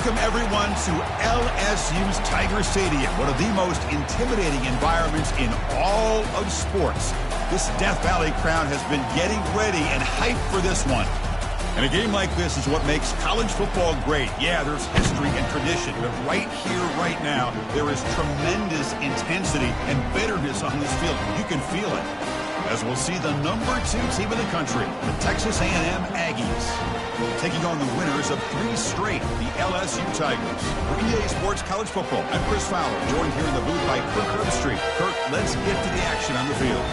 Welcome, everyone, to LSU's Tiger Stadium, one of the most intimidating environments in all of sports. This Death Valley crowd has been getting ready and hyped for this one. And a game like this is what makes college football great. Yeah, there's history and tradition, but right here, right now, there is tremendous intensity and bitterness on this field. You can feel it. As we'll see the #2 team in the country, the Texas A&M Aggies, taking on the winners of 3 straight, the LSU Tigers. For EA Sports College Football, I'm Chris Fowler, joined here in the booth by Kirk Herbstreit. Kirk, let's get to the action on the field.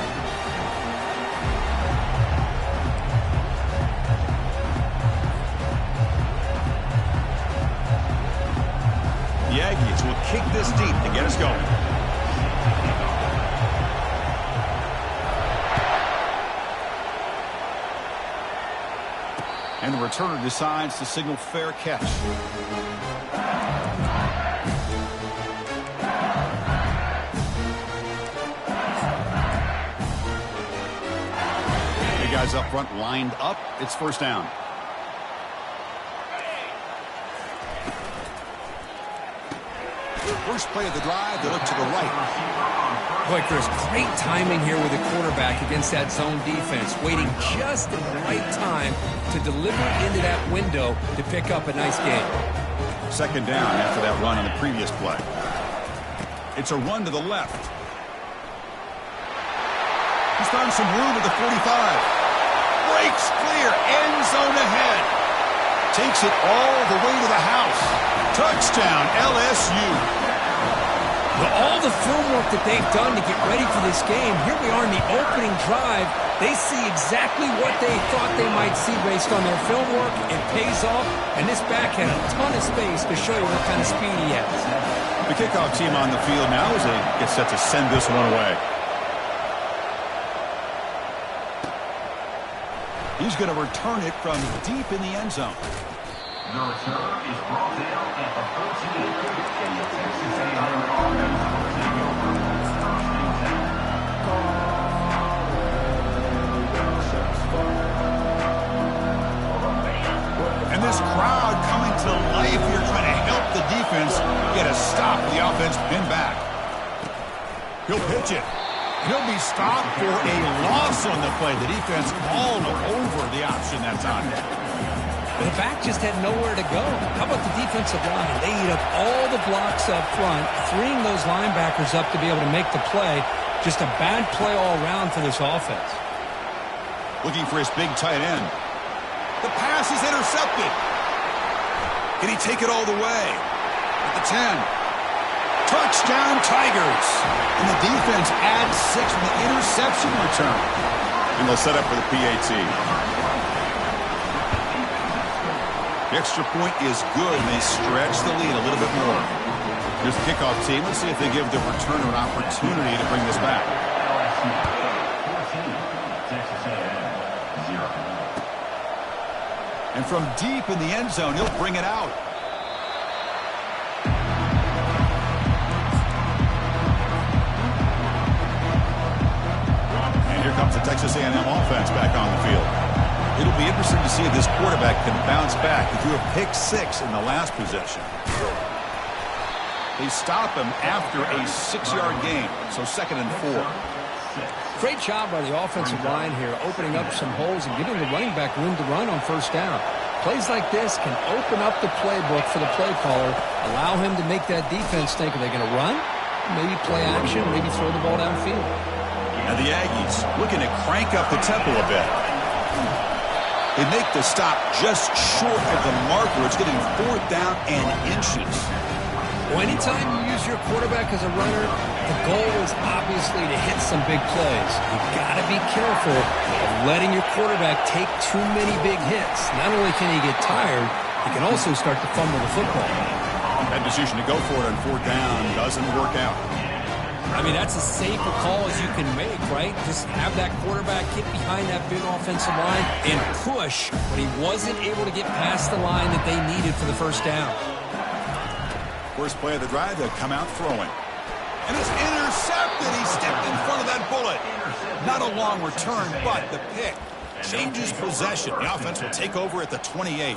The Aggies will kick this deep to get us going. And the returner decides to signal fair catch. The guys up front lined up. It's first down. First play of the drive, they look to the right. Boy, Chris, great timing here with the quarterback against that zone defense, waiting just at the right time to deliver into that window to pick up a nice gain. Second down after that run on the previous play. It's a run to the left. He's found some room at the 45. Breaks clear, end zone ahead. Takes it all the way to the house. Touchdown, LSU. Well, all the film work that they've done to get ready for this game, here we are in the opening drive. They see exactly what they thought they might see based on their film work. It pays off, and this back had a ton of space to show you what kind of speed he has. The kickoff team on the field now as they get set to send this one away. He's going to return it from deep in the end zone. The return is brought down at the 14 in the Texas A&M offense will take over first and 10. And this crowd coming to life here, trying to help the defense get a stop. The offense pinned back. He'll pitch it. He'll be stopped for a loss on the play. The defense all over the option that time. The back just had nowhere to go. How about the defensive line? They eat up all the blocks up front, freeing those linebackers up to be able to make the play. Just a bad play all around for this offense. Looking for his big tight end. The pass is intercepted. Can he take it all the way? At the 10. Touchdown, Tigers. And the defense adds 6 from the interception return. And they'll set up for the PAT. The extra point is good, and they stretch the lead a little bit more. Here's the kickoff team. Let's see if they give the returner an opportunity to bring this back. And from deep in the end zone, he'll bring it out. And here comes the Texas A&M offense back on the field. It'll be interesting to see if this quarterback can bounce back. He threw a pick 6 in the last possession. They stop him after a 6-yard gain, so 2nd and 4. Great job by the offensive line here, opening up some holes and giving the running back room to run on first down. Plays like this can open up the playbook for the play caller, allow him to make that defense think, are they going to run? Maybe play action, maybe throw the ball downfield. And the Aggies looking to crank up the tempo a bit. They make the stop just short of the marker. It's getting 4th down and inches. Well, anytime you use your quarterback as a runner, the goal is obviously to hit some big plays. You've got to be careful of letting your quarterback take too many big hits. Not only can he get tired, he can also start to fumble the football. That decision to go for it on 4th down doesn't work out. I mean, that's as safe a call as you can make, right? Just have that quarterback get behind that big offensive line and push when he wasn't able to get past the line that they needed for the first down. First play of the drive, they'll come out throwing. And it's intercepted. He stepped in front of that bullet. Not a long return, but the pick changes possession. The offense will take over at the 28.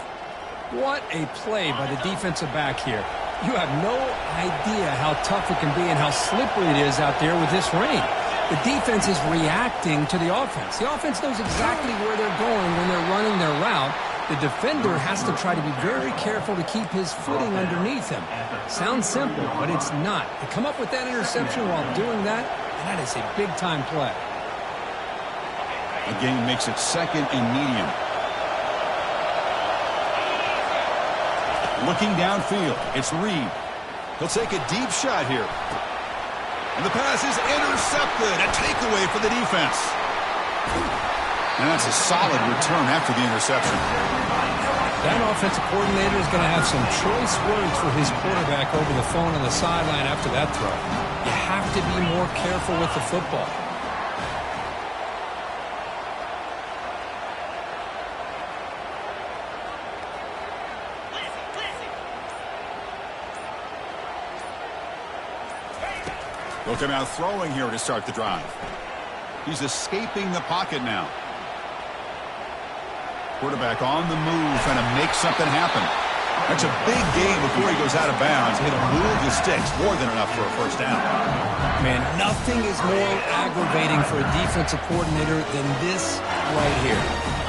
What a play by the defensive back here. You have no idea how tough it can be and how slippery it is out there with this rain. The defense is reacting to the offense. The offense knows exactly where they're going when they're running their route. The defender has to try to be very careful to keep his footing underneath him. Sounds simple, but it's not. To come up with that interception while doing that, and that is a big-time play. The game makes it 2nd and medium. Looking downfield, it's Reed. He'll take a deep shot here. And the pass is intercepted. A takeaway for the defense. And that's a solid return after the interception. That offensive coordinator is going to have some choice words for his quarterback over the phone on the sideline after that throw. You have to be more careful with the football. They'll come out throwing here to start the drive. He's escaping the pocket now. Quarterback on the move, trying to make something happen. That's a big game before he goes out of bounds. Hit a move the sticks, more than enough for a first down. Man, nothing is more aggravating for a defensive coordinator than this right here.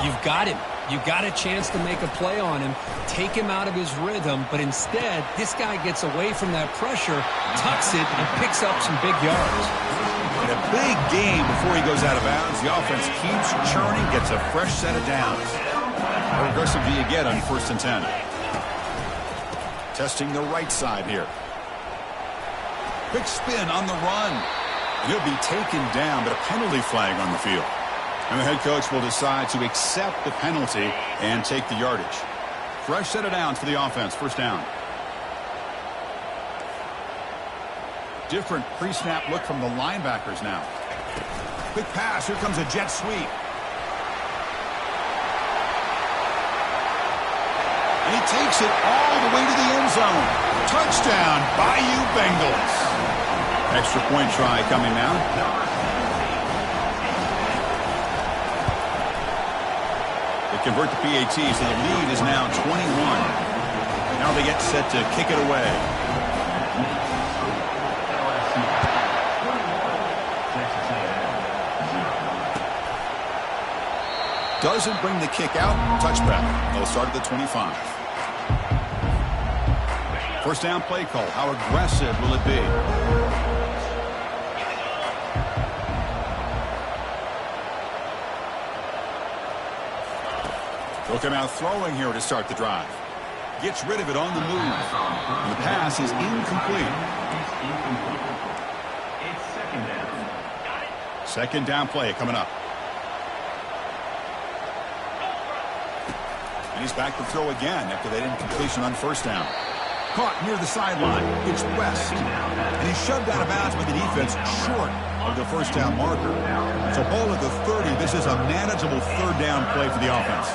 You've got him. You've got a chance to make a play on him, take him out of his rhythm, but instead, this guy gets away from that pressure, tucks it, and picks up some big yards. In a big game before he goes out of bounds, the offense keeps churning, gets a fresh set of downs. How aggressive do you get on 1st and 10? Testing the right side here. Quick spin on the run. He'll be taken down, but a penalty flag on the field. And the head coach will decide to accept the penalty and take the yardage. Fresh set of downs for the offense. First down. Different pre-snap look from the linebackers now. Quick pass. Here comes a jet sweep. And he takes it all the way to the end zone. Touchdown, Bayou Bengals. Extra point try coming now. Convert the PAT, so the lead is now 21. Now they get set to kick it away. Doesn't bring the kick out. Touchback. They'll start at the 25. First down play call. How aggressive will it be? They'll come out throwing here to start the drive. Gets rid of it on the move. And the pass is incomplete. It's 2nd down. 2nd down play coming up. And he's back to throw again after that incompletion on 1st down. Caught near the sideline. It's West. And he's shoved out of bounds by the defense short of the 1st down marker. So ball at the 30. This is a manageable 3rd down play for the offense.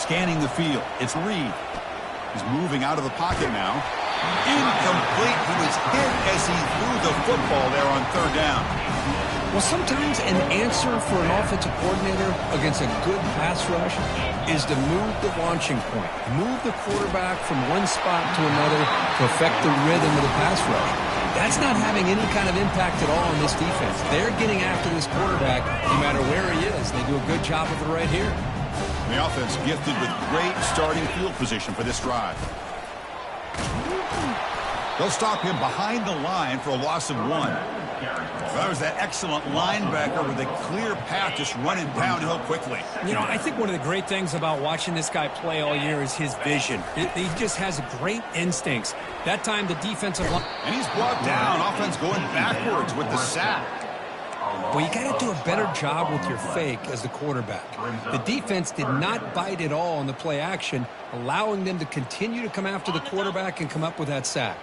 Scanning the field. It's Reed. He's moving out of the pocket now. Incomplete. He was hit as he threw the football there on 3rd down. Well, sometimes an answer for an offensive coordinator against a good pass rush is to move the launching point. Move the quarterback from one spot to another to affect the rhythm of the pass rush. That's not having any kind of impact at all on this defense. They're getting after this quarterback no matter where he is. They do a good job of it right here. The offense gifted with great starting field position for this drive. They'll stop him behind the line for a loss of 1. That was that excellent linebacker with a clear path just running downhill quickly. You know, I think one of the great things about watching this guy play all year is his vision. He just has great instincts. That time the defensive line... And he's brought down. Offense going backwards with the sack. Well, you got to do a better job with your fake as the quarterback. The defense did not bite at all on the play action, allowing them to continue to come after the quarterback and come up with that sack.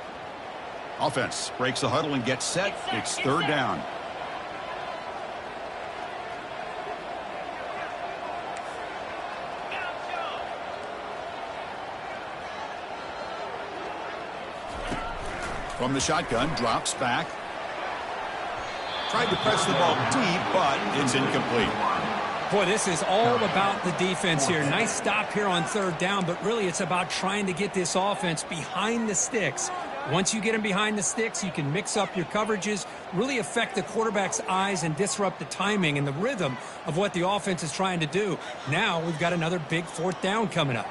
Offense breaks the huddle and gets set. It's 3rd down. From the shotgun, drops back. Tried to press the ball deep, but it's incomplete. Boy, this is all about the defense here. Nice stop here on third down, but really it's about trying to get this offense behind the sticks. Once you get them behind the sticks, you can mix up your coverages, really affect the quarterback's eyes and disrupt the timing and the rhythm of what the offense is trying to do. Now we've got another big fourth down coming up.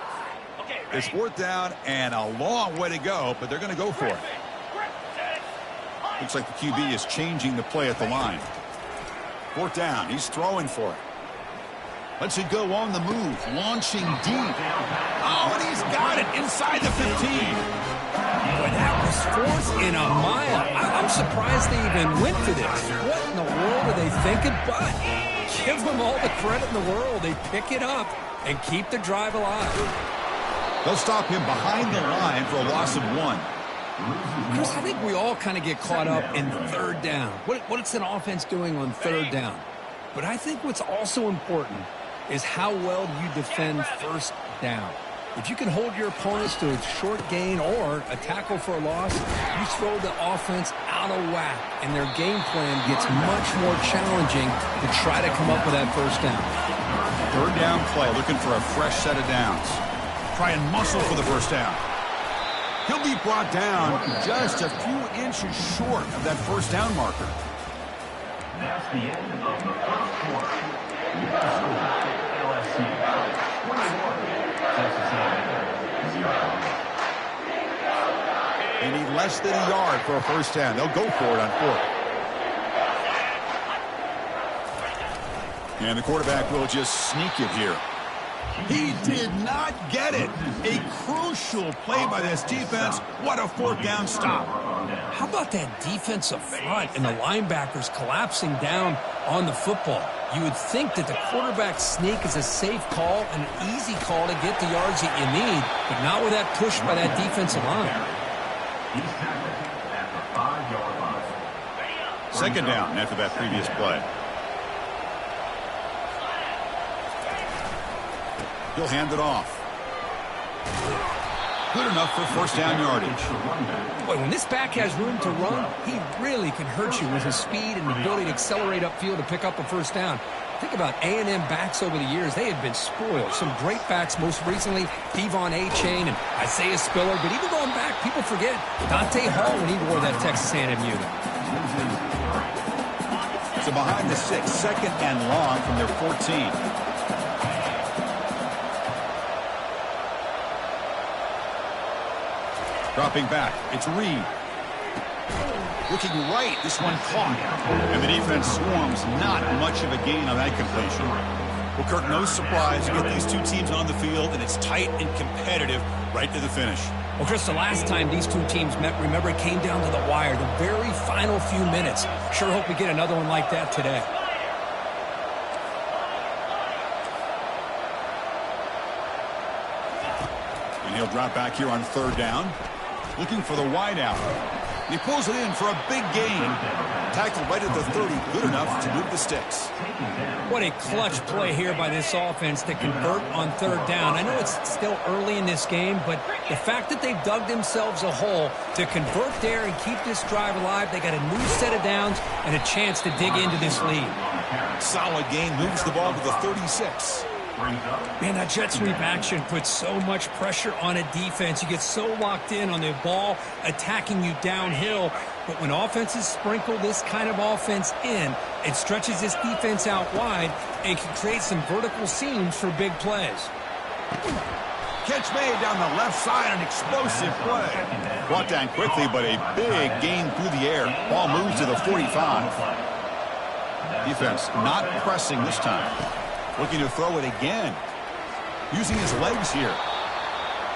It's fourth down and a long way to go, but they're going to go for it. Looks like the QB is changing the play at the line. Fourth down, he's throwing for it. Lets it go on the move, launching deep. Oh, and he's got it inside the 15. Boy, that was fourth in a mile. I'm surprised they even went for this. What in the world are they thinking? But give them all the credit in the world. They pick it up and keep the drive alive. They'll stop him behind the line for a loss of 1. Chris, I think we all kind of get caught up in third down. What's an offense doing on third down? But I think what's also important is how well you defend first down. If you can hold your opponents to a short gain or a tackle for a loss, you throw the offense out of whack, and their game plan gets much more challenging to try to come up with that first down. Third down play, looking for a fresh set of downs. Try and muscle for the first down. He'll be brought down just a few inches short of that first down marker. That's the end of the first quarter. LSU 21, Texas A&M 0. They need less than a yard for a first down. They'll go for it on fourth. And the quarterback will just sneak it here. He did not get it. A crucial play by this defense. What a fourth down stop. How about that defensive front and the linebackers collapsing down on the football? You would think that the quarterback sneak is a safe call, an easy call to get the yards that you need, but not with that push by that defensive line. He's tackled at the 5-yard line. Second down after that previous play. He'll hand it off. Good enough for first down yardage. Boy, when this back has room to run, he really can hurt you with his speed and ability to accelerate upfield to pick up a first down. Think about A&M backs over the years. They had been spoiled. Some great backs, most recently Devon Achane and Isaiah Spiller. But even going back, people forget Dante Hall when he wore that Texas A&M unit. So behind the 6, second and long from their 14. Dropping back, it's Reed. Looking right, this one caught. And the defense swarms, not much of a gain on that completion. Well, Kirk, no surprise. You get these two teams on the field, and it's tight and competitive right to the finish. Well, Chris, the last time these two teams met, remember, it came down to the wire, the very final few minutes. Sure hope we get another one like that today. And he'll drop back here on third down. Looking for the wide out. He pulls it in for a big gain. Tackled right at the 30. Good enough to move the sticks. What a clutch play here by this offense to convert on third down. I know it's still early in this game, but the fact that they've dug themselves a hole to convert there and keep this drive alive, they got a new set of downs and a chance to dig into this lead. Solid gain. Moves the ball to the 36. Man, that jet sweep action puts so much pressure on a defense. You get so locked in on the ball attacking you downhill. But when offenses sprinkle this kind of offense in, it stretches this defense out wide and can create some vertical seams for big plays. Catch made down the left side, an explosive play. Brought down quickly, but a big gain through the air. Ball moves to the 45. Defense not pressing this time. Looking to throw it again. Using his legs here.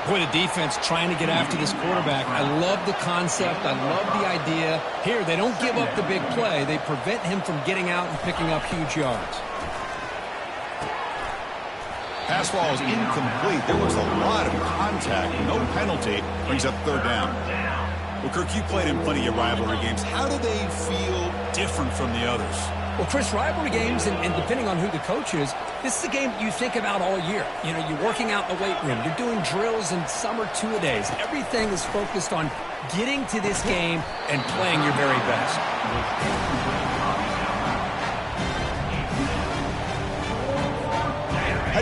Boy, the defense trying to get after this quarterback. I love the concept. I love the idea. Here, they don't give up the big play. They prevent him from getting out and picking up huge yards. Pass ball is incomplete. There was a lot of contact. No penalty. Brings up third down. Well, Kirk, you played in plenty of rivalry games. How do they feel different from the others? Well, Chris, rivalry games, and depending on who the coach is, this is a game you think about all year. You know, you're working out in the weight room. You're doing drills and summer two-a-days. Everything is focused on getting to this game and playing your very best.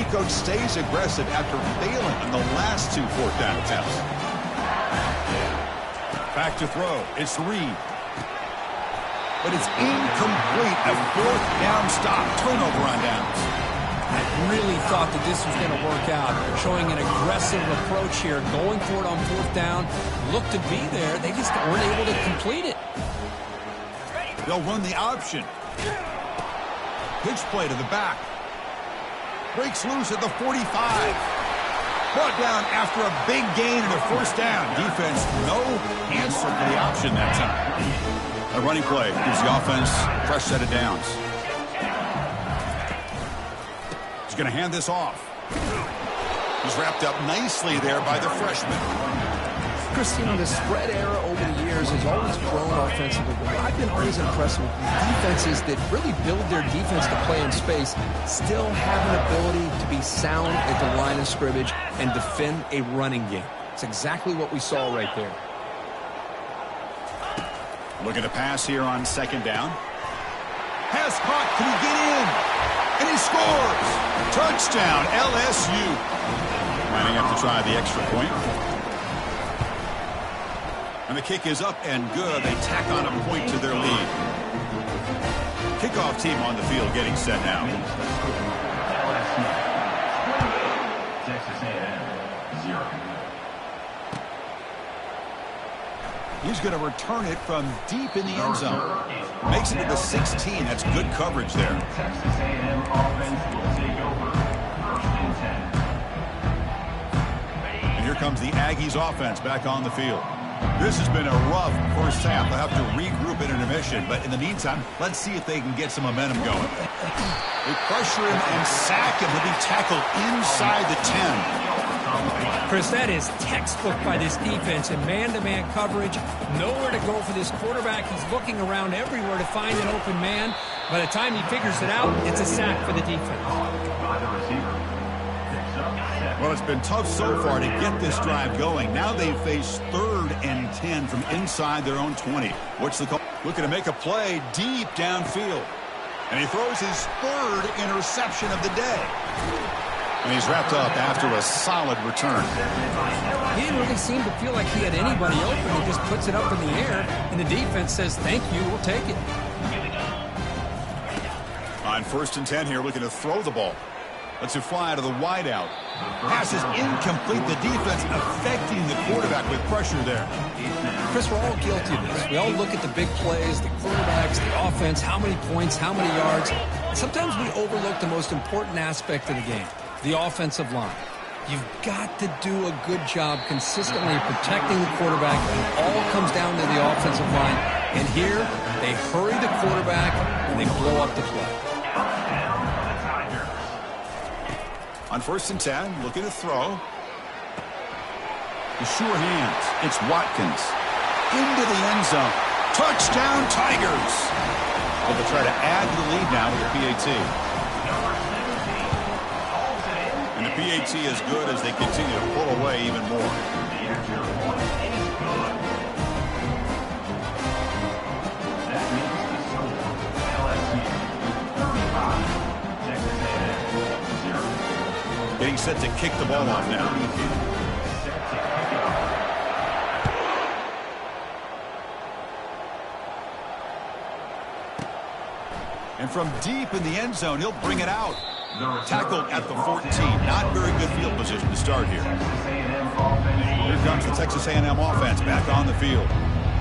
head coach stays aggressive after failing on the last 2 fourth-down attempts. Back to throw. It's Reed. But it's incomplete. A 4th-down stop. Turnover on downs. I really thought that this was going to work out. Showing an aggressive approach here. Going for it on 4th down. Looked to be there. They just weren't able to complete it. They'll run the option. Pitch play to the back. Breaks loose at the 45. Brought down after a big gain and a 1st down. Defense, no answer for the option that time. A running play gives the offense a fresh set of downs. He's going to hand this off. He's wrapped up nicely there by the freshman. Chris, you know, the spread era over the years has always grown offensively. But I've been always impressed with defenses that really build their defense to play in space, still have an ability to be sound at the line of scrimmage and defend a running game. It's exactly what we saw right there. Look at the pass here on 2nd down. Pass caught. Can he get in? And he scores. Touchdown, LSU. Might have to try the extra point. And the kick is up and good. They tack on a point to their lead. Kickoff team on the field getting set now. Texas A&M, 0. He's going to return it from deep in the end zone. Makes it to the 16. That's good coverage there. Texas A&M offense will take over 1st and 10. And here comes the Aggies offense back on the field. This has been a rough first half. They'll have to regroup at intermission. But in the meantime, let's see if they can get some momentum going. They pressure him and sack him. He'll be tackled inside the 10. Chris, that is textbook by this defense in man-to-man coverage. Nowhere to go for this quarterback. He's looking around everywhere to find an open man. By the time he figures it out, it's a sack for the defense. Well, it's been tough so far to get this drive going. Now they face 3rd and 10 from inside their own 20. What's the call? Looking to make a play deep downfield. And he throws his 3rd interception of the day. And he's wrapped up after a solid return. He didn't really seem to feel like he had anybody open. He just puts it up in the air, and the defense says, thank you, we'll take it. On 1st and 10 here, looking to throw the ball. Lets it fly to the wideout. Pass is incomplete. The defense affecting the quarterback with pressure there. Chris, we're all guilty of this. We all look at the big plays, the quarterbacks, the offense, how many points, how many yards. Sometimes we overlook the most important aspect of the game, the offensive line. You've got to do a good job consistently protecting the quarterback. It all comes down to the offensive line. And here, they hurry the quarterback, and they blow up the play. On 1st and 10, looking to throw. The sure hands. It's Watkins. Into the end zone. Touchdown, Tigers. Well, they'll try to add to the lead now with the PAT. And the PAT is good as they continue to pull away even more. Getting set to kick the ball off now. And from deep in the end zone, he'll bring it out. Tackled at the 14. Not very good field position to start here. Here comes the Texas A&M offense back on the field.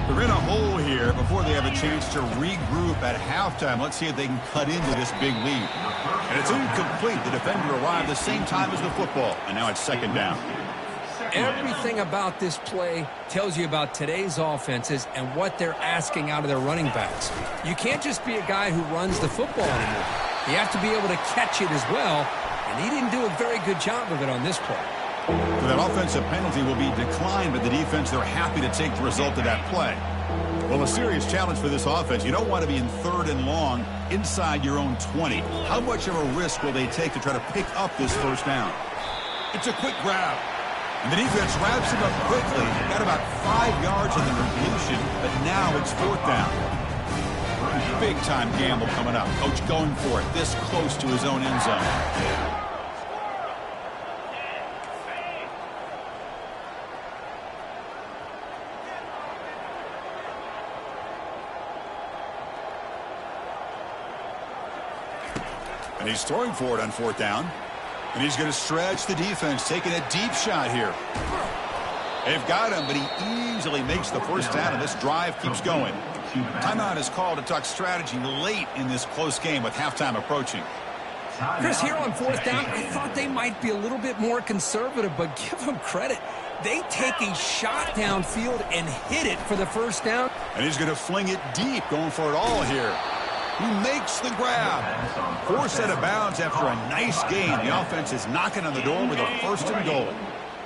They're in a hole here before they have a chance to regroup at halftime. Let's see if they can cut into this big lead. And it's incomplete. The defender arrived the same time as the football. And now it's 2nd down. Everything about this play tells you about today's offenses and what they're asking out of their running backs. You can't just be a guy who runs the football anymore. You have to be able to catch it as well. And he didn't do a very good job of it on this play. So that offensive penalty will be declined by the defense. They're happy to take the result of that play. Well, a serious challenge for this offense. You don't want to be in 3rd and long inside your own 20. How much of a risk will they take to try to pick up this 1st down? It's a quick grab. And the defense wraps him up quickly. Got about 5 yards in the completion, but now it's 4th down. Big-time gamble coming up. Coach going for it this close to his own end zone. And he's throwing for it on 4th down. And he's going to stretch the defense, taking a deep shot here. They've got him, but he easily makes the 1st down, and this drive keeps going. Timeout is called to talk strategy late in this close game with halftime approaching. Chris, here on 4th down, I thought they might be a little bit more conservative, but give them credit. They take a shot downfield and hit it for the 1st down. And he's going to fling it deep, going for it all here. He makes the grab. 4th set of bounds after a nice gain. The offense is knocking on the door with a 1st and goal.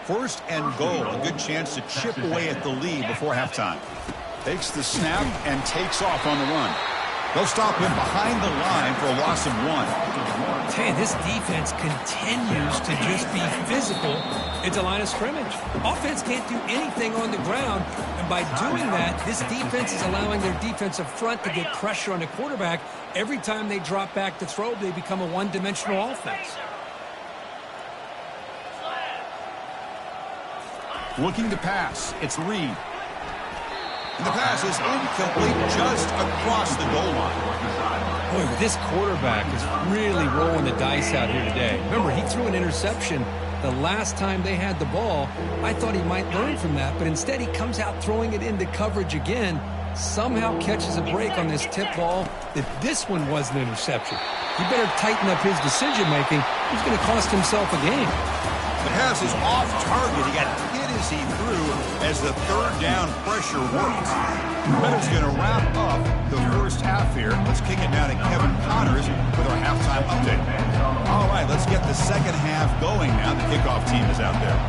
1st and goal, a good chance to chip away at the lead before halftime. Takes the snap and takes off on the run. They'll stop him behind the line for a loss of 1. Hey, this defense continues to just be physical at the line of scrimmage. Offense can't do anything on the ground, and by doing that, this defense is allowing their defensive front to get pressure on the quarterback. Every time they drop back to throw, they become a one-dimensional offense. Looking to pass. It's Reed. And the pass is incomplete just across the goal line. Boy, this quarterback is really rolling the dice out here today. Remember, he threw an interception the last time they had the ball. I thought he might learn from that, but instead he comes out throwing it into coverage again, somehow catches a break on this tip ball that this one was an interception. He better tighten up his decision-making. He's going to cost himself a game. The pass is off target. He got hit as he threw as the 3rd down pressure worked. Bennett's going to wrap up the 1st half here. Let's kick it down to Kevin Connors with our halftime update. All right, let's get the 2nd half going now. The kickoff team is out there.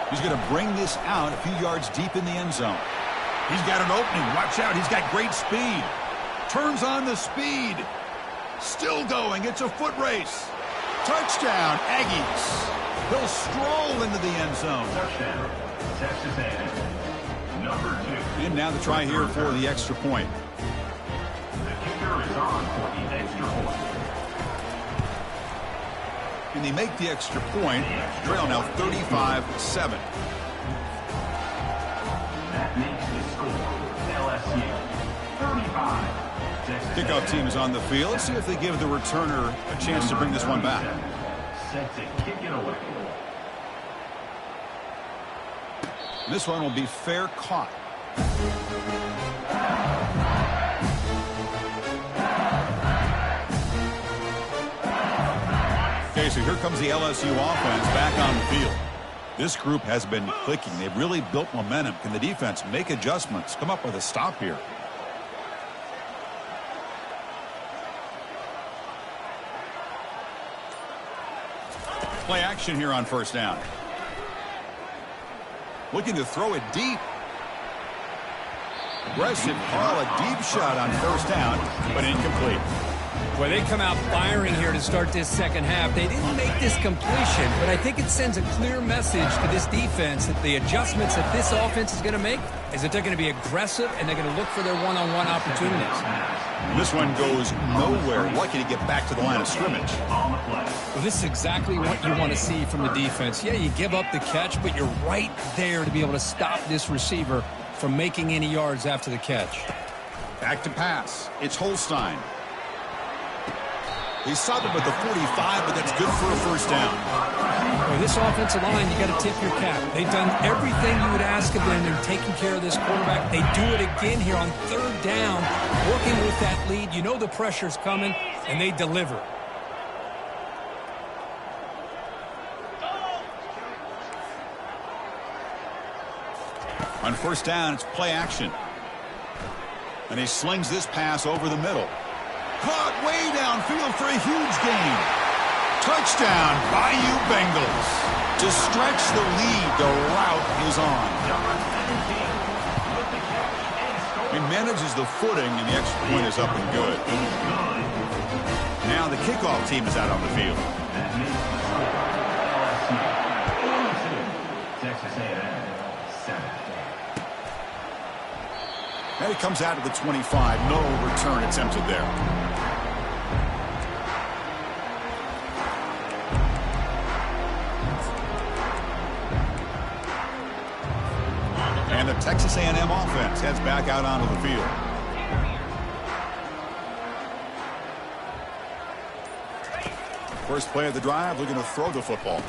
He's going to bring this out a few yards deep in the end zone. He's got an opening. Watch out. He's got great speed. Turns on the speed. Still going. It's a foot race. Touchdown, Aggies. He'll stroll into the end zone. Touchdown, Texas A&M. Number 2. And now the try here for the extra point. The kicker is on for the extra point. And they make the extra point. Trail now 35-7. That makes the score LSU 35. Kickoff team is on the field. Let's see if they give the returner a chance to bring this one back. Set to kick it away. This one will be fair caught. Okay, so here comes the LSU offense back on the field. This group has been clicking. They've really built momentum. Can the defense make adjustments, come up with a stop here? Play action here on 1st down. Looking to throw it deep. Aggressive call, a deep shot on 1st down, but incomplete. Well, they come out firing here to start this 2nd half. They didn't make this completion, but I think it sends a clear message to this defense that the adjustments that this offense is going to make is that they're going to be aggressive and they're going to look for their one-on-one opportunities. This one goes nowhere. Lucky to get back to the line of scrimmage. Well, this is exactly what you want to see from the defense. Yeah, you give up the catch, but you're right there to be able to stop this receiver from making any yards after the catch. Back to pass. It's Holstein. He stopped it with the 45, but that's good for a 1st down. Well, this offensive line, you got to tip your cap. They've done everything you would ask of them in taking care of this quarterback. They do it again here on 3rd down, working with that lead. You know the pressure's coming, and they deliver. On 1st down, it's play action. And he slings this pass over the middle. Caught way downfield for a huge gain. Touchdown, Bayou Bengals. To stretch the lead, the route is on. He manages the footing, and the extra point is up and good. Now the kickoff team is out on the field. Texas A&M 7. And he comes out of the 25. No return attempted there. And the Texas A&M offense heads back out onto the field. First play of the drive, looking to throw the football.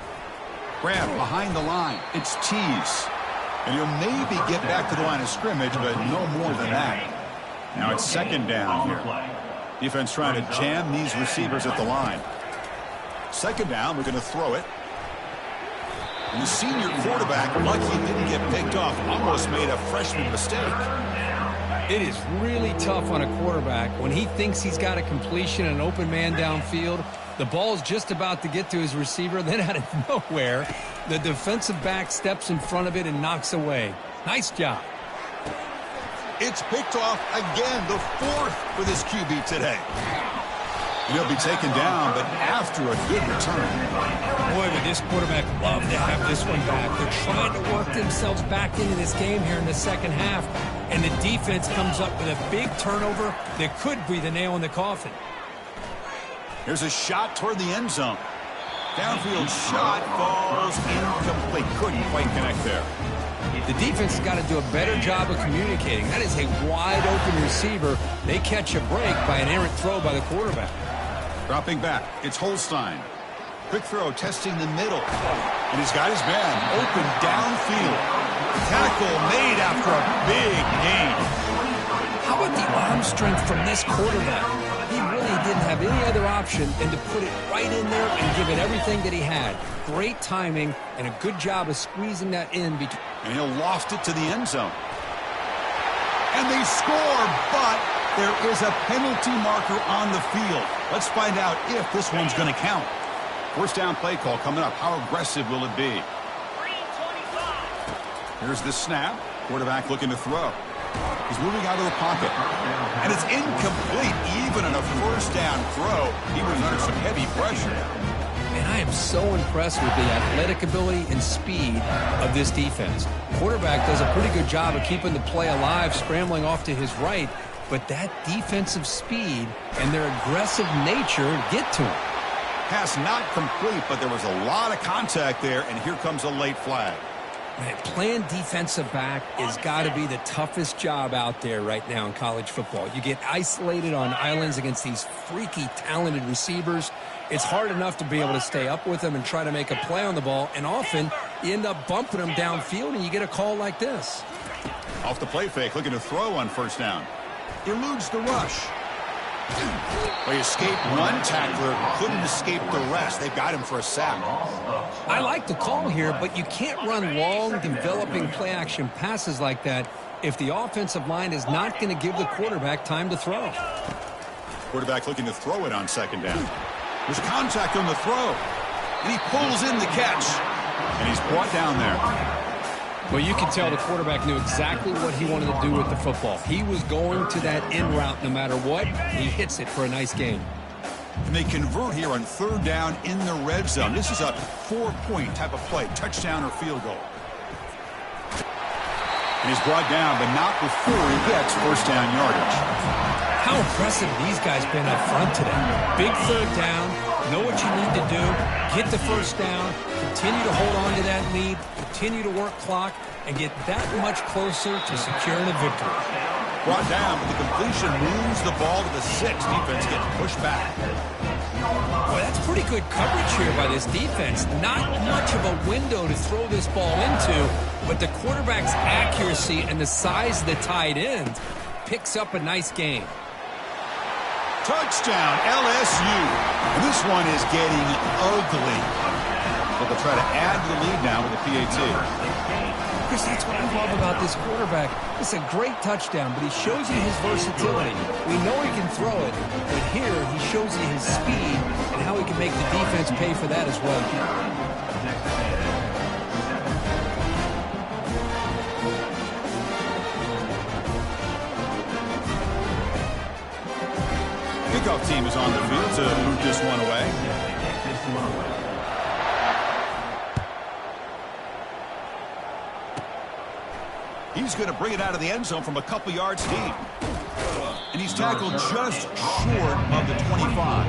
Grab behind the line. It's Tease. And he'll maybe get back to the line of scrimmage, but no more than that. Now it's second down here. Defense trying to jam these receivers at the line. Second down, we're going to throw it. And the senior quarterback, lucky he didn't get picked off, almost made a freshman mistake. It is really tough on a quarterback when he thinks he's got a completion and an open man downfield. The ball's just about to get to his receiver. Then out of nowhere, the defensive back steps in front of it and knocks away. Nice job. It's picked off again, the fourth for this QB today. He'll be taken down, but after a good return. Boy, would this quarterback love to have this one back. They're trying to work themselves back into this game here in the second half, and the defense comes up with a big turnover that could be the nail in the coffin. Here's a shot toward the end zone. Downfield shot falls incomplete. Couldn't quite connect there. The defense has got to do a better job of communicating. That is a wide-open receiver. They catch a break by an errant throw by the quarterback. Dropping back, it's Holstein. Quick throw, testing the middle. And he's got his man open downfield. Tackle made after a big gain. How about the arm strength from this quarterback? He really didn't have any other option than to put it right in there and give it everything that he had. Great timing and a good job of squeezing that in between. And he'll loft it to the end zone. And they score, but there is a penalty marker on the field. Let's find out if this one's going to count. First down play call coming up. How aggressive will it be? Here's the snap. Quarterback looking to throw. He's moving out of the pocket. And it's incomplete. Even on a first down throw, he was under some heavy pressure. And I am so impressed with the athletic ability and speed of this defense. Quarterback does a pretty good job of keeping the play alive, scrambling off to his right. But that defensive speed and their aggressive nature get to him. Pass not complete, but there was a lot of contact there, and here comes a late flag. Man, playing defensive back has got to be the toughest job out there right now in college football. You get isolated on islands against these freaky, talented receivers. It's hard enough to be able to stay up with them and try to make a play on the ball, and often you end up bumping them downfield, and you get a call like this. Off the play fake, looking to throw on first down. Eludes the rush. Well, he escaped one tackler, couldn't escape the rest. They've got him for a sack. I like the call here, but you can't run long, developing play-action passes like that if the offensive line is not going to give the quarterback time to throw. Quarterback looking to throw it on second down. There's contact on the throw, and he pulls in the catch, and he's brought down there. Well, you can tell the quarterback knew exactly what he wanted to do with the football. He was going to that in route no matter what. He hits it for a nice gain. And they convert here on third down in the red zone. This is a 4-point type of play, touchdown or field goal. And he's brought down, but not before he gets first down yardage. How impressive these guys been up front today. Big third down, know what you need to do, get the first down, continue to hold on to that lead, continue to work clock, and get that much closer to securing a victory. Brought down, but the completion moves the ball to the 6. Defense getting pushed back. Boy, that's pretty good coverage here by this defense. Not much of a window to throw this ball into, but the quarterback's accuracy and the size of the tight end picks up a nice gain. Touchdown, LSU. And this one is getting ugly. But they'll try to add to the lead now with the PAT. Chris, that's what I love about this quarterback. It's a great touchdown, but he shows you his versatility. We know he can throw it, but here he shows you his speed and how he can make the defense pay for that as well. Kickoff team is on the field to move this one away. He's going to bring it out of the end zone from a couple yards deep. And he's tackled just short of the 25.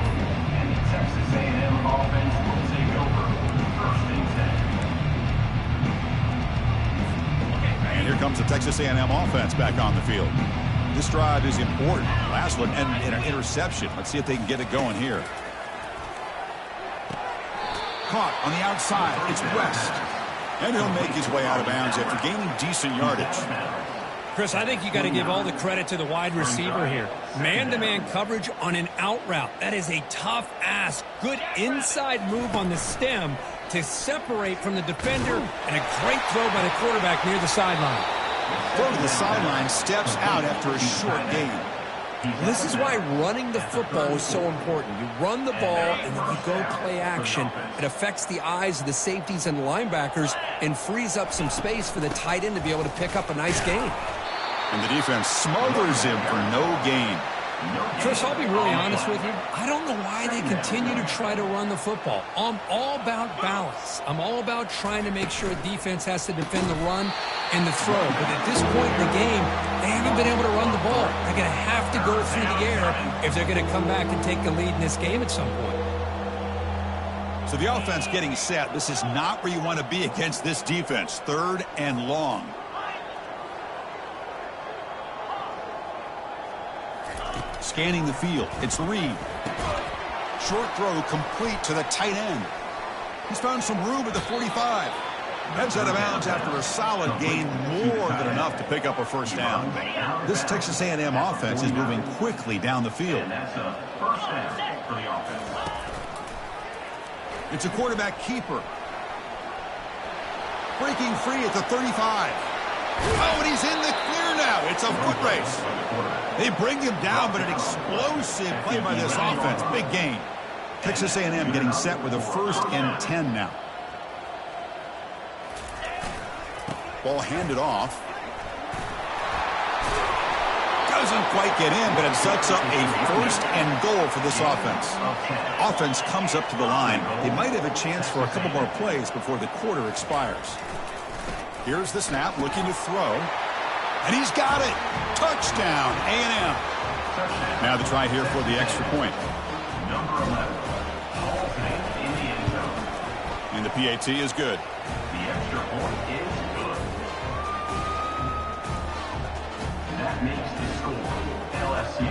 Texas A&M offense will take over first and 10. And here comes the Texas A&M offense back on the field. This drive is important. Last one, and an interception. Let's see if they can get it going here. Caught on the outside. It's West. And he'll make his way out of bounds after gaining decent yardage. Chris, I think you got to give all the credit to the wide receiver here. Man-to-man coverage on an out route. That is a tough ask. Good inside move on the stem to separate from the defender, and a great throw by the quarterback near the sideline. Throw to the sideline, steps out after a short gain. This is why running the football is so important. You run the ball, and then you go play action. It affects the eyes of the safeties and linebackers and frees up some space for the tight end to be able to pick up a nice gain. And the defense smothers him for no gain. Chris, I'll be really honest with you. I don't know why they continue to try to run the football. I'm all about balance. I'm all about trying to make sure a defense has to defend the run and the throw. But at this point in the game, they haven't been able to run the ball. They're going to have to go through the air if they're going to come back and take the lead in this game at some point. So the offense getting set. This is not where you want to be against this defense. 3rd and long. Scanning the field. It's Reed. Short throw complete to the tight end. He's found some room at the 45. Heads out of bounds after a solid gain, more than enough to pick up a first down. This Texas A&M offense is moving quickly down the field. It's a quarterback keeper. Breaking free at the 35. Oh, and he's in the clear now. It's a foot race. They bring him down, but an explosive play by this offense. Big gain. Texas A&M getting set with a 1st and 10 now. Ball handed off. Doesn't quite get in, but it sets up a 1st and goal for this offense. Offense comes up to the line. They might have a chance for a couple more plays before the quarter expires. Here's the snap, looking to throw. And he's got it. Touchdown, A&M. Now the try here for the extra point. Number 11, Hall in the end zone. And the PAT is good. The extra point is good. That makes the score LSU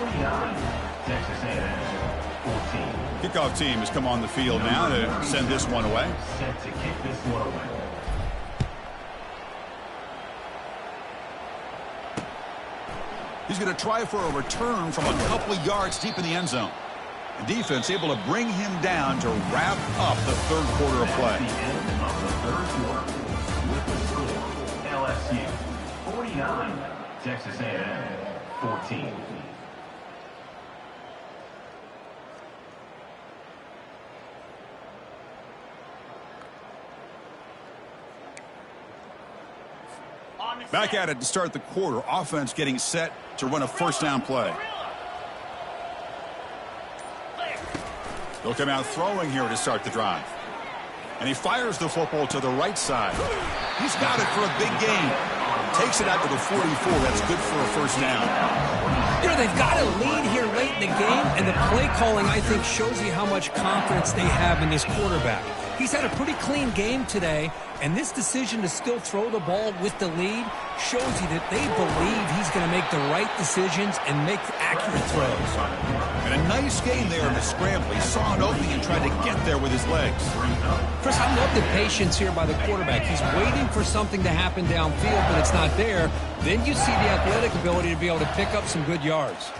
49, Texas A&M 14. Kickoff team has come on the field now to send this one away. Set to kick this one away. He's going to try for a return from a couple of yards deep in the end zone. The defense able to bring him down to wrap up the 3rd quarter of play. The end of the 3rd quarter with the score LSU 49, Texas A&M 14. Back at it to start the quarter. Offense getting set to run a 1st down play. They'll come out throwing here to start the drive. And he fires the football to the right side. He's got it for a big gain. Takes it out to the 44. That's good for a 1st down. You know, they've got a lead here late in the game, and the play calling, I think, shows you how much confidence they have in this quarterback. He's had a pretty clean game today, and this decision to still throw the ball with the lead shows you that they believe he's going to make the right decisions and make accurate throws. And a nice game there in the scramble. He saw an opening and tried to get there with his legs. Chris, I love the patience here by the quarterback. He's waiting for something to happen downfield, but it's not there. Then you see the athletic ability to be able to pick up some good yards.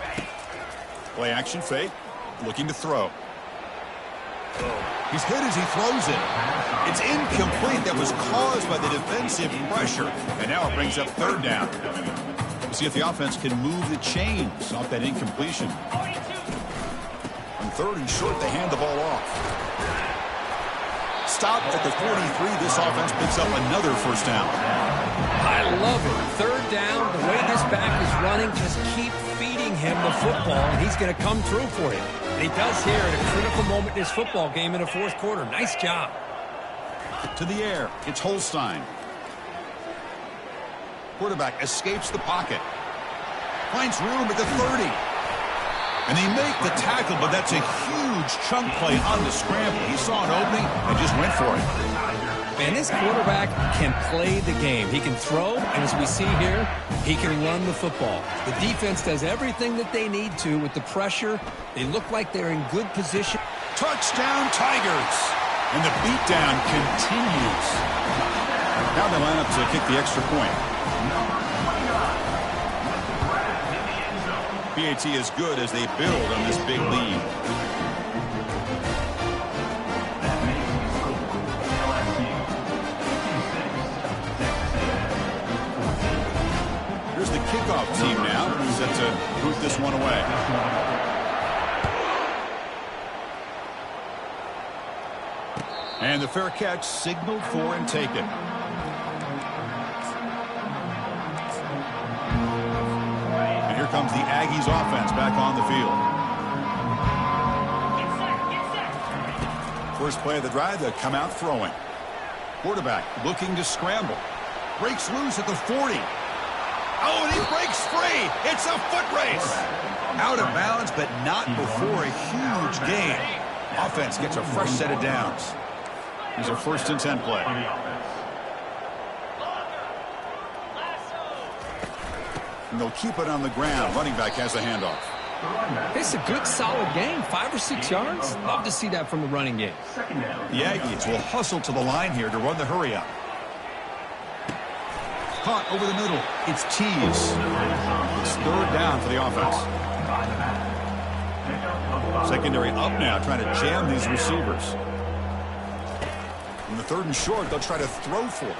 Play action fake. Looking to throw. He's hit as he throws it. It's incomplete. That was caused by the defensive pressure. And now it brings up 3rd down. We'll see if the offense can move the chains off that incompletion. On 3rd and short, they hand the ball off. Stopped at the 43. This offense picks up another 1st down. I love it. 3rd down, the way this back is running, just keep feeding him the football, and he's going to come through for you. And he does here at a critical moment in this football game in the 4th quarter. Nice job. To the air, it's Holstein. Quarterback escapes the pocket. Finds room at the 30. And they make the tackle, but that's a huge chunk play on the scramble. He saw an opening and just went for it. And this quarterback can play the game. He can throw, and as we see here, he can run the football. The defense does everything that they need to with the pressure. They look like they're in good position. Touchdown, Tigers! And the beatdown continues. Now they line up to kick the extra point. PAT is good as they build on this big lead. Here's the kickoff team now, set to boot this one away. And the fair catch signaled for and taken. And here comes the Aggies offense back on the field. First play of the drive, they'll come out throwing. Quarterback looking to scramble. Breaks loose at the 40. Oh, and he breaks free. It's a foot race. Out of bounds, but not before a huge gain. Offense gets a fresh set of downs. Here's a 1st and 10 play. And they'll keep it on the ground. Running back has the handoff. It's a good, solid game. 5 or 6 yards. Love to see that from the running game. The Aggies will hustle to the line here to run the hurry up. Caught over the middle. It's Tees. It's 3rd down for the offense. Secondary up now, trying to jam these receivers. In the 3rd and short, they'll try to throw for it.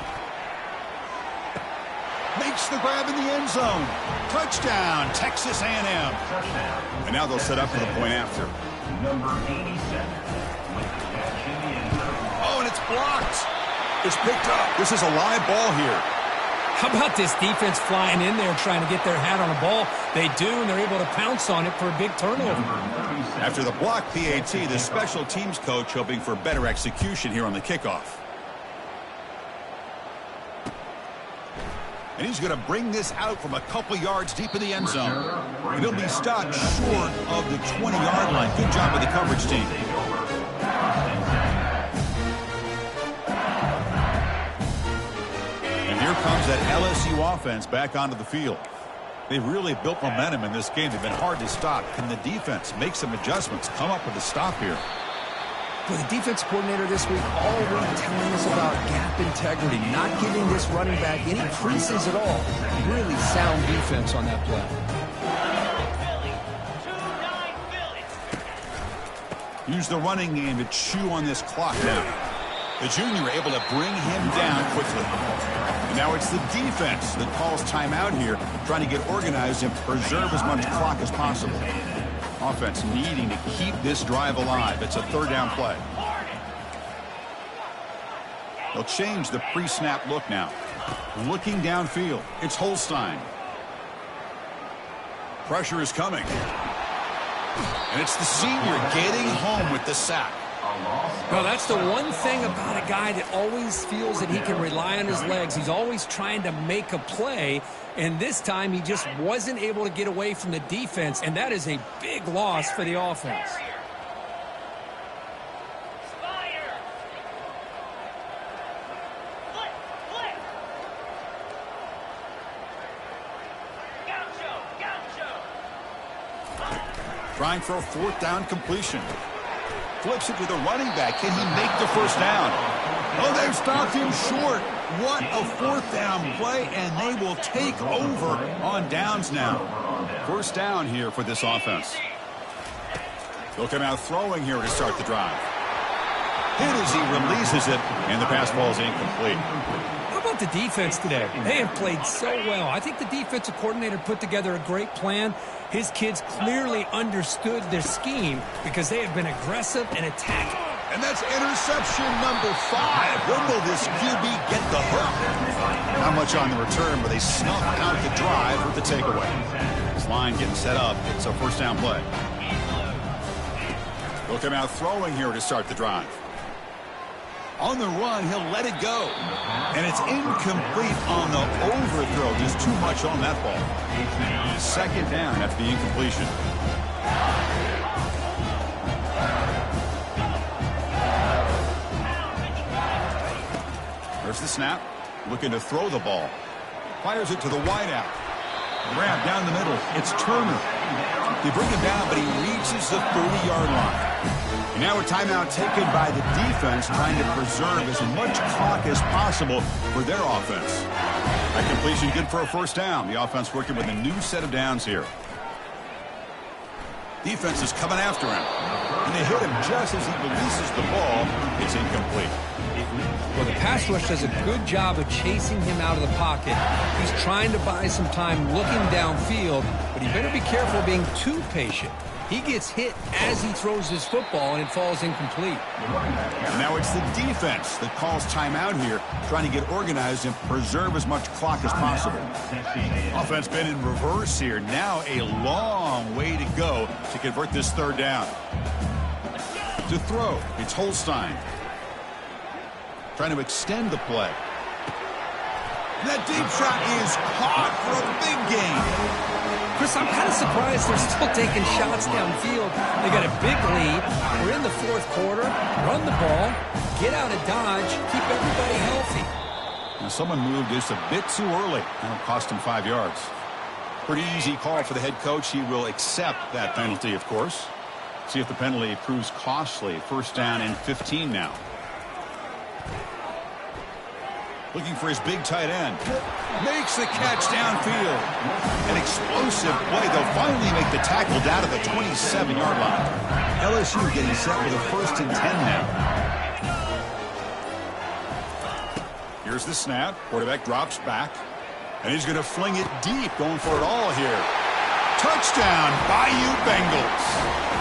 Makes the grab in the end zone. Touchdown, Texas A&M. And now they'll set up for the point after. Number 87. Oh, and it's blocked. It's picked up. This is a live ball here. How about this defense flying in there trying to get their hat on a ball? They do, and they're able to pounce on it for a big turnover. After the block PAT, the special teams coach hoping for better execution here on the kickoff. And he's going to bring this out from a couple yards deep in the end zone. And he'll be stopped short of the 20-yard line. Good job of the coverage team. And here comes that LSU offense back onto the field. They've really built momentum in this game. They've been hard to stop. Can the defense make some adjustments, come up with a stop here? For the defense coordinator this week, already telling us about gap integrity, not giving this running back any creases at all. Really sound defense on that play. Use the running game to chew on this clock now. The junior able to bring him down quickly. And now it's the defense that calls timeout here, trying to get organized and preserve as much clock as possible. Offense needing to keep this drive alive. It's a 3rd down play. They'll change the pre-snap look now. Looking downfield. It's Holstein. Pressure is coming. And it's the senior getting home with the sack. Well, that's the one thing about a guy that always feels that he can rely on his legs. He's always trying to make a play, and this time he just wasn't able to get away from the defense, and that is a big loss for the offense. Trying for a 4th down completion. Flips it to the running back. Can he make the 1st down? Oh, they've stopped him short. What a 4th down play, and they will take over on downs now. 1st down here for this offense. They'll come out throwing here to start the drive. Hit as he releases it, and the pass ball is incomplete. How about the defense today? They have played so well. I think the defensive coordinator put together a great plan. His kids clearly understood their scheme because they have been aggressive and attacking. And that's interception number 5. When will this QB get the hook? Not much on the return, but they snuff out the drive with the takeaway. This line getting set up. It's a 1st down play. They'll come out throwing here to start the drive. On the run, he'll let it go. And it's incomplete on the overthrow. Just too much on that ball. 2nd down after the incompletion. snap. Looking to throw the ball. Fires it to the wideout. Grab down the middle. It's Turner. They bring him down, but he reaches the 30-yard line. And now a timeout taken by the defense, trying to preserve as much clock as possible for their offense. That completion good for a first down. The offense working with a new set of downs here. Defense is coming after him. And they hit him just as he releases the ball. It's incomplete. Well, the pass rush does a good job of chasing him out of the pocket. He's trying to buy some time looking downfield, but he better be careful being too patient. He gets hit as he throws his football, and it falls incomplete. And now it's the defense that calls timeout here, trying to get organized and preserve as much clock as possible. Offense been in reverse here. Now a long way to go to convert this third down. To throw, it's Holstein. Trying to extend the play. That deep shot is caught for a big gain. Chris, I'm kind of surprised they're still taking shots downfield. They got a big lead. We're in the fourth quarter. Run the ball. Get out of Dodge. Keep everybody healthy. Now someone moved just a bit too early. That'll cost him 5 yards. Pretty easy call for the head coach. He will accept that penalty, of course. See if the penalty proves costly. First down and 15 now. Looking for his big tight end. Makes the catch downfield. An explosive play. They'll finally make the tackle down to the 27-yard line. LSU getting set with a first and 10 now. Here's the snap. Quarterback drops back. And he's going to fling it deep. Going for it all here. Touchdown, Bayou Bengals.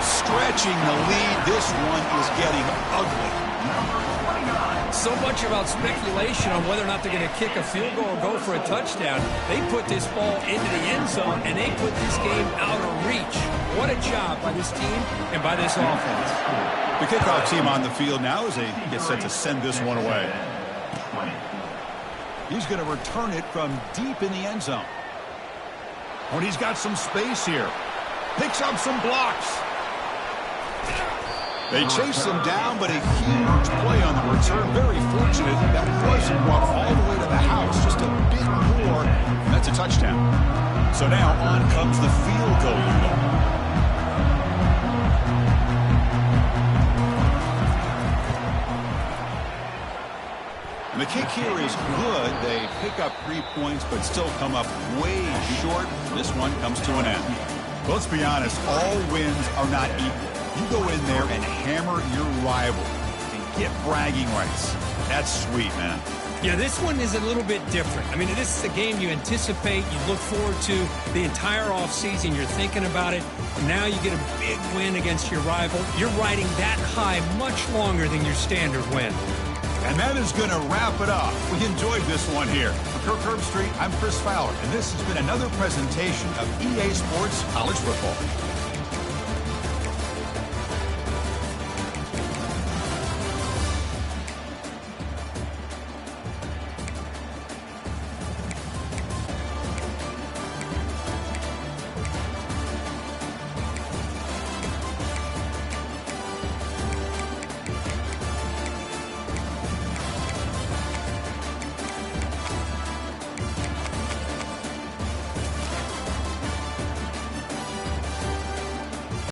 Stretching the lead. This one is getting ugly. So much about speculation on whether or not they're going to kick a field goal or go for a touchdown. They put this ball into the end zone, and they put this game out of reach. What a job by this team and by this offense. The kickoff team on the field now as they get set to send this one away. He's going to return it from deep in the end zone. Oh, and he's got some space here. Picks up some blocks. They chase him down, but a huge play on the return. Very fortunate that wasn't brought all the way to the house. Just a bit more, and that's a touchdown. So now on comes the field goal unit. And the kick here is good. They pick up 3 points, but still come up way short. This one comes to an end. Well, let's be honest, all wins are not equal. You go in there and hammer your rival and get bragging rights. That's sweet, man. Yeah, this one is a little bit different. I mean, this is a game you anticipate, you look forward to the entire offseason. You're thinking about it. Now you get a big win against your rival. You're riding that high much longer than your standard win. And that is going to wrap it up. We enjoyed this one here. For Kirk Herbstreit, I'm Chris Fowler, and this has been another presentation of EA Sports College Football.